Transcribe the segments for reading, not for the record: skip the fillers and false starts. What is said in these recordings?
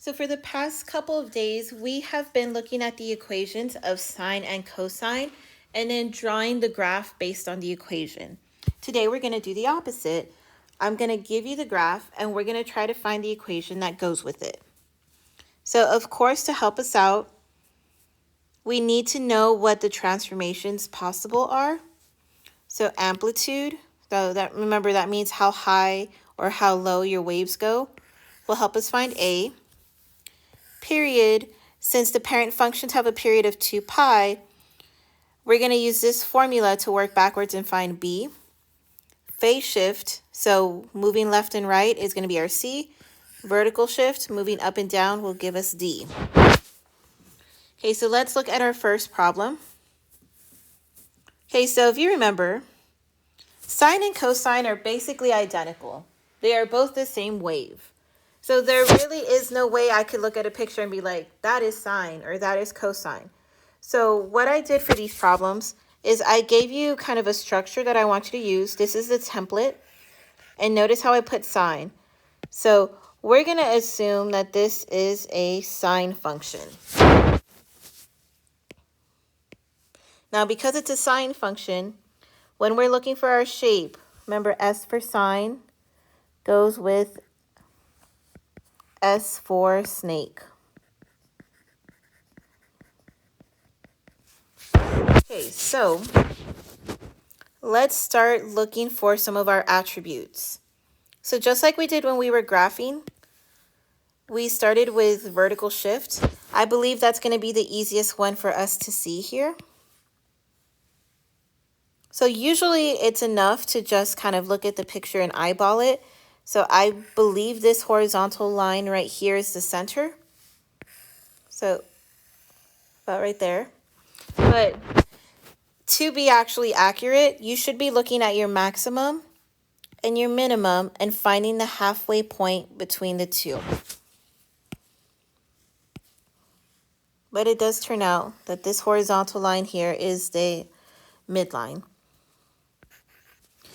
So for the past couple of days, we have been looking at the equations of sine and cosine and then drawing the graph based on the equation. Today we're going to do the opposite. I'm going to give you the graph and we're going to try to find the equation that goes with it. So of course, to help us out, we need to know what the transformations possible are. So amplitude, so that remember that means how high or how low your waves go, will help us find A. Period, since the parent functions have a period of 2 pi, we're going to use this formula to work backwards and find B. Phase shift, so moving left and right is going to be our C. Vertical shift, moving up and down, will give us D. Okay, so let's look at our first problem. Okay, so if you remember, sine and cosine are basically identical. They are both the same wave. So there really is no way I could look at a picture and be like, that is sine or that is cosine. So what I did for these problems is I gave you kind of a structure that I want you to use. This is the template. And notice how I put sine. So we're going to assume that this is a sine function. Now, because it's a sine function, when we're looking for our shape, remember S for sine goes with S for snake. Okay, so let's start looking for some of our attributes. So just like we did when we were graphing, we started with vertical shift. I believe that's going to be the easiest one for us to see here. So usually it's enough to just kind of look at the picture and eyeball it. So I believe this horizontal line right here is the center. So about right there. But to be actually accurate, you should be looking at your maximum and your minimum and finding the halfway point between the two. But it does turn out that this horizontal line here is the midline.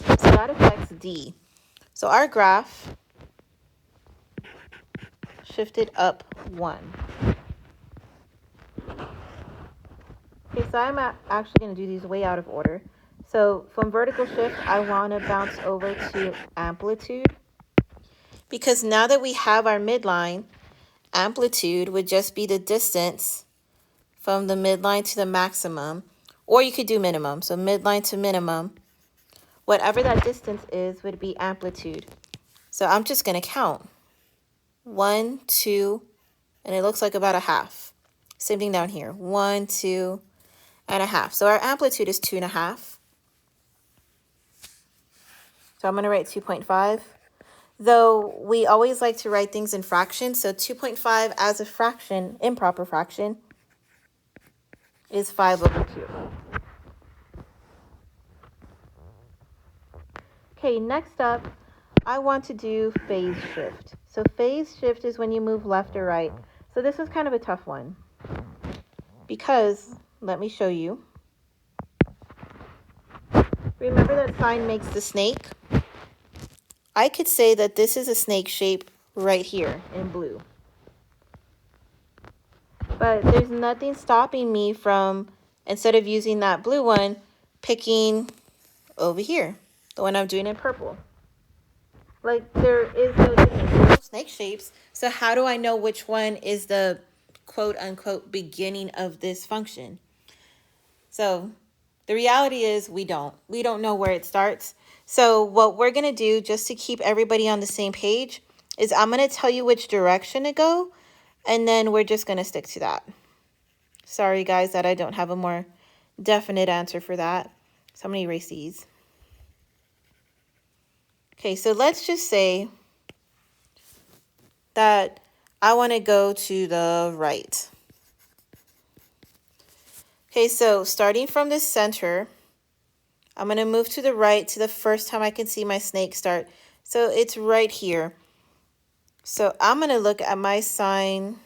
So that affects D. So our graph shifted up 1. Okay, so I'm actually going to do these way out of order. So from vertical shift, I want to bounce over to amplitude. Because now that we have our midline, amplitude would just be the distance from the midline to the maximum. Or you could do minimum. So midline to minimum. Whatever that distance is would be amplitude. So I'm just going to count. 1, 2, and it looks like about a half. Same thing down here. 1, 2, and a half. So our amplitude is 2.5. So I'm going to write 2.5. Though we always like to write things in fractions. So 2.5 as a fraction, improper fraction, is 5/2. Okay, next up, I want to do phase shift. So phase shift is when you move left or right. So this is kind of a tough one. Because, let me show you. Remember that sine makes the snake? I could say that this is a snake shape right here in blue. But there's nothing stopping me from, instead of using that blue one, picking over here, the one I'm doing in purple. Like, there is no difference. There's no snake shapes. So how do I know which one is the quote-unquote beginning of this function? So the reality is we don't know where it starts. So what we're going to do, just to keep everybody on the same page, is I'm going to tell you which direction to go, and then we're just going to stick to that. Sorry, guys, that I don't have a more definite answer for that. So I'm going to erase these. Okay, so let's just say that I want to go to the right. Okay, so starting from the center, I'm going to move to the right to the first time I can see my snake start. So it's right here. So I'm going to look at my sine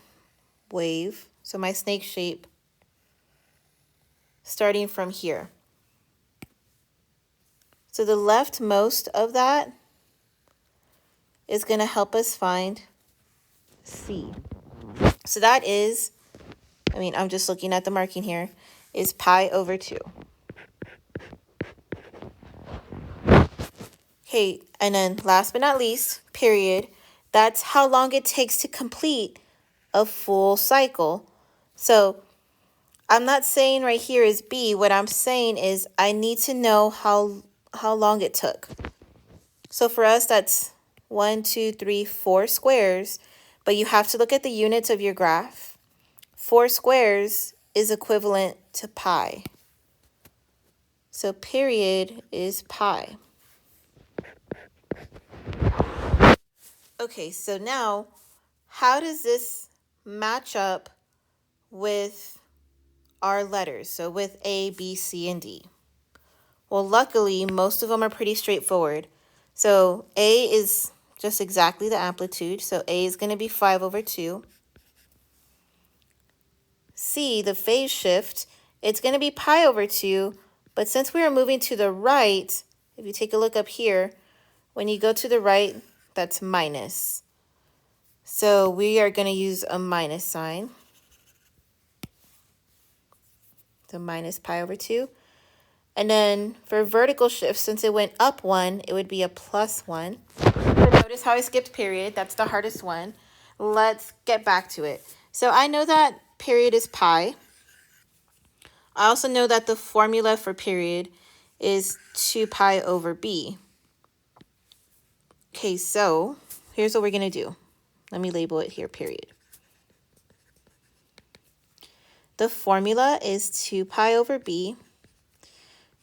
wave, so my snake shape, starting from here. So the leftmost of that is going to help us find C. So that is, I'm just looking at the marking here, is pi over 2. Okay, and then last but not least, period. That's how long it takes to complete a full cycle. So I'm not saying right here is B. What I'm saying is I need to know how long it took. So for us, that's 1, 2, 3, 4 squares, but you have to look at the units of your graph. 4 squares is equivalent to pi. So period is pi. Okay, so now how does this match up with our letters? So with A, B, C, and D. Well, luckily, most of them are pretty straightforward. So A is just exactly the amplitude. So A is going to be 5 over 2. C, the phase shift, it's going to be pi over 2. But since we are moving to the right, if you take a look up here, when you go to the right, that's minus. So we are going to use a minus sign. So minus pi over 2. And then for vertical shift, since it went up 1, it would be a plus 1. So notice how I skipped period. That's the hardest one. Let's get back to it. So I know that period is pi. I also know that the formula for period is 2 pi over b. Okay, so here's what we're going to do. Let me label it here, period. The formula is 2 pi over b,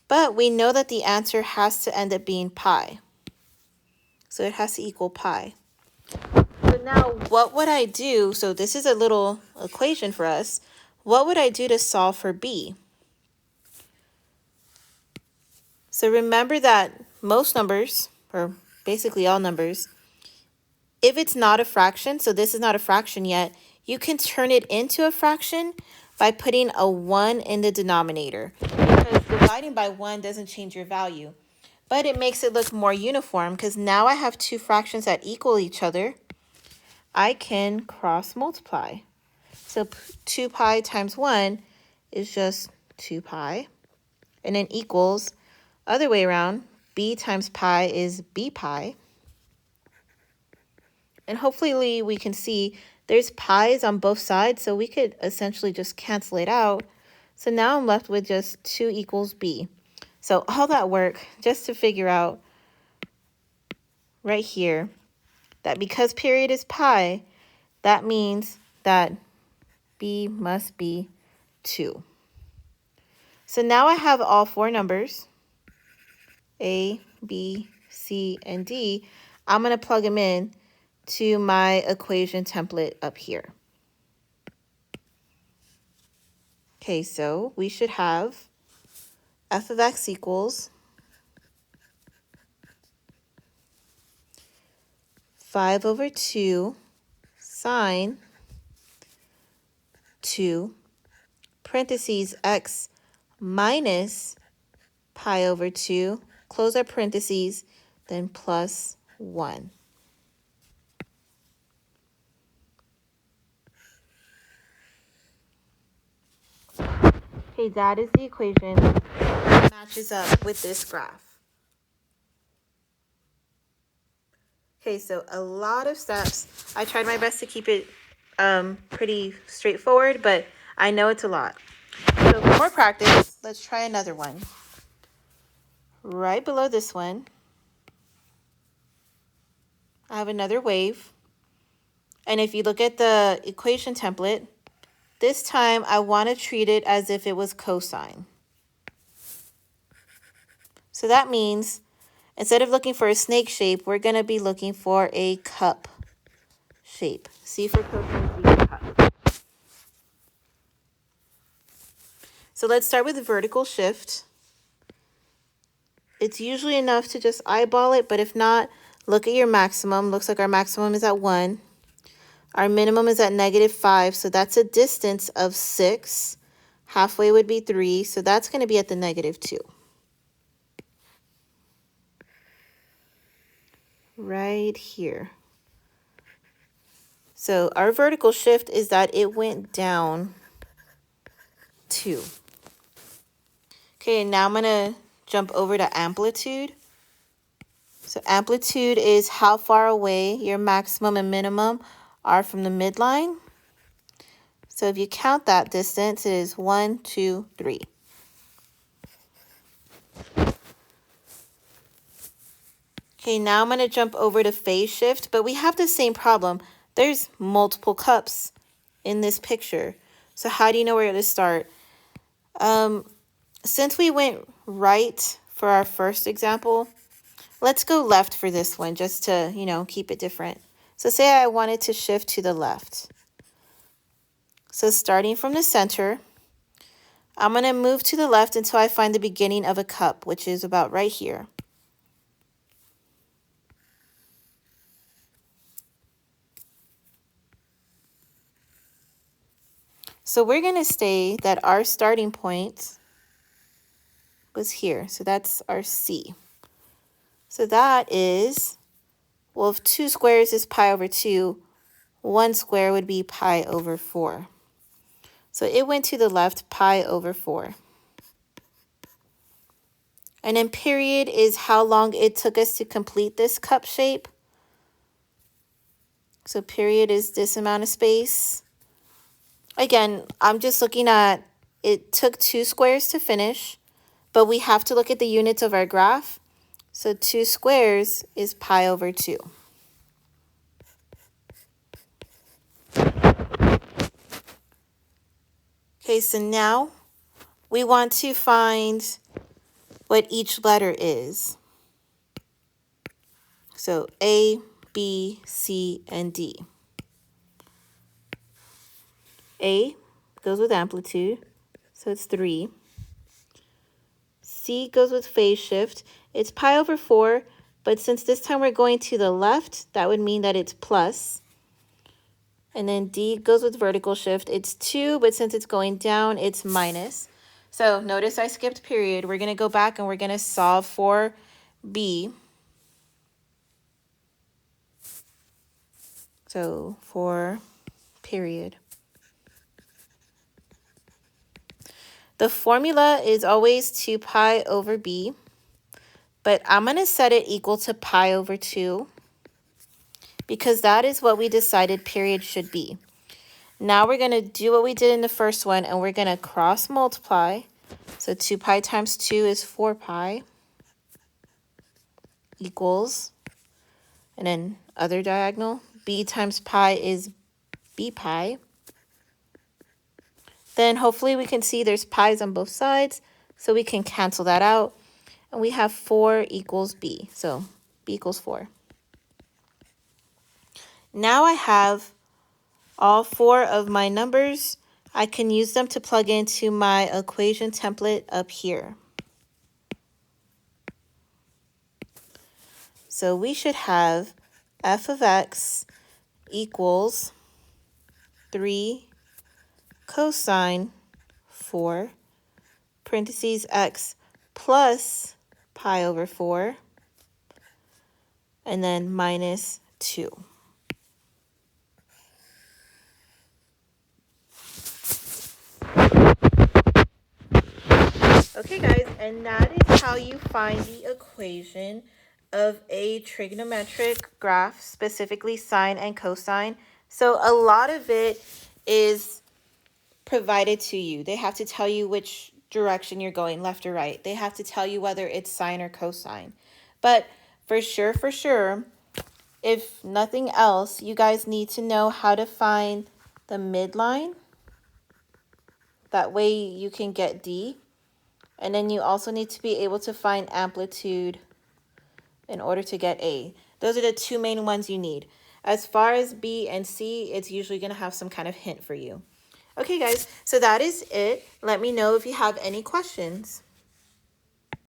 but we know that the answer has to end up being pi. So it has to equal pi. So now what would I do? So this is a little equation for us. What would I do to solve for b? So remember that most numbers, or basically all numbers, if it's not a fraction, so this is not a fraction yet, you can turn it into a fraction by putting a 1 in the denominator. Because dividing by 1 doesn't change your value, but it makes it look more uniform because now I have two fractions that equal each other. I can cross multiply. So 2 pi times 1 is just 2 pi. And then equals, other way around, b times pi is b pi. And hopefully we can see there's pi's on both sides, so we could essentially just cancel it out. So now I'm left with just 2 equals b. So all that work just to figure out right here that because period is pi, that means that b must be 2. So now I have all 4 numbers, A, B, C, and D. I'm going to plug them in to my equation template up here. Okay, so we should have f of x equals 5 over 2 sine 2 parentheses x minus pi over 2, close our parentheses, then plus 1. Okay, that is the equation that matches up with this graph. Okay, so a lot of steps. I tried my best to keep it pretty straightforward, but I know it's a lot. So for more practice, let's try another one. Right below this one, I have another wave. And if you look at the equation template, this time I want to treat it as if it was cosine. So that means instead of looking for a snake shape, we're going to be looking for a cup shape. C for cosine, C for cup. So let's start with the vertical shift. It's usually enough to just eyeball it, but if not, look at your maximum. Looks like our maximum is at 1. Our minimum is at -5, so that's a distance of 6. Halfway would be 3, so that's going to be at the -2. Right here. So our vertical shift is that it went down 2. Okay, and now I'm going to jump over to amplitude. So amplitude is how far away your maximum and minimum are from the midline. So if you count that distance, it is 1, 2, 3. Okay, now I'm going to jump over to phase shift, but we have the same problem. There's multiple cups in this picture. So how do you know where to start? Since we went right for our first example, let's go left for this one just to, keep it different. So say I wanted to shift to the left. So starting from the center, I'm going to move to the left until I find the beginning of a cup, which is about right here. So we're going to say that our starting point was here. So that's our C. So that is, well, if 2 squares is pi over 2, 1 square would be pi over 4. So it went to the left, pi over 4. And then period is how long it took us to complete this cup shape. So period is this amount of space. Again, I'm just looking at, it took 2 squares to finish, but we have to look at the units of our graph. So 2 squares is pi over 2. Okay, so now we want to find what each letter is. So A, B, C, and D. A goes with amplitude, so it's 3. C goes with phase shift. It's pi over 4, but since this time we're going to the left, that would mean that it's plus. And then D goes with vertical shift. It's 2, but since it's going down, it's minus. So notice I skipped period. We're going to go back and we're going to solve for B. So for period. The formula is always 2 pi over B, but I'm going to set it equal to pi over 2 because that is what we decided period should be. Now we're going to do what we did in the first one, and we're going to cross multiply. So 2 pi times 2 is 4 pi equals, and then other diagonal, b times pi is b pi. Then hopefully we can see there's pi's on both sides, so we can cancel that out. And we have 4 equals b, so b equals 4. Now I have all 4 of my numbers. I can use them to plug into my equation template up here. So we should have f of x equals 3 cosine 4, parentheses x plus pi over 4, and then minus 2. Okay, guys, and that is how you find the equation of a trigonometric graph, specifically sine and cosine. So a lot of it is provided to you. They have to tell you which direction you're going, left or right. They have to tell you whether it's sine or cosine. But for sure, if nothing else, you guys need to know how to find the midline. That way you can get D. And then you also need to be able to find amplitude in order to get A. Those are the 2 main ones you need. As far as B and C, it's usually going to have some kind of hint for you. Okay, guys, so that is it. Let me know if you have any questions.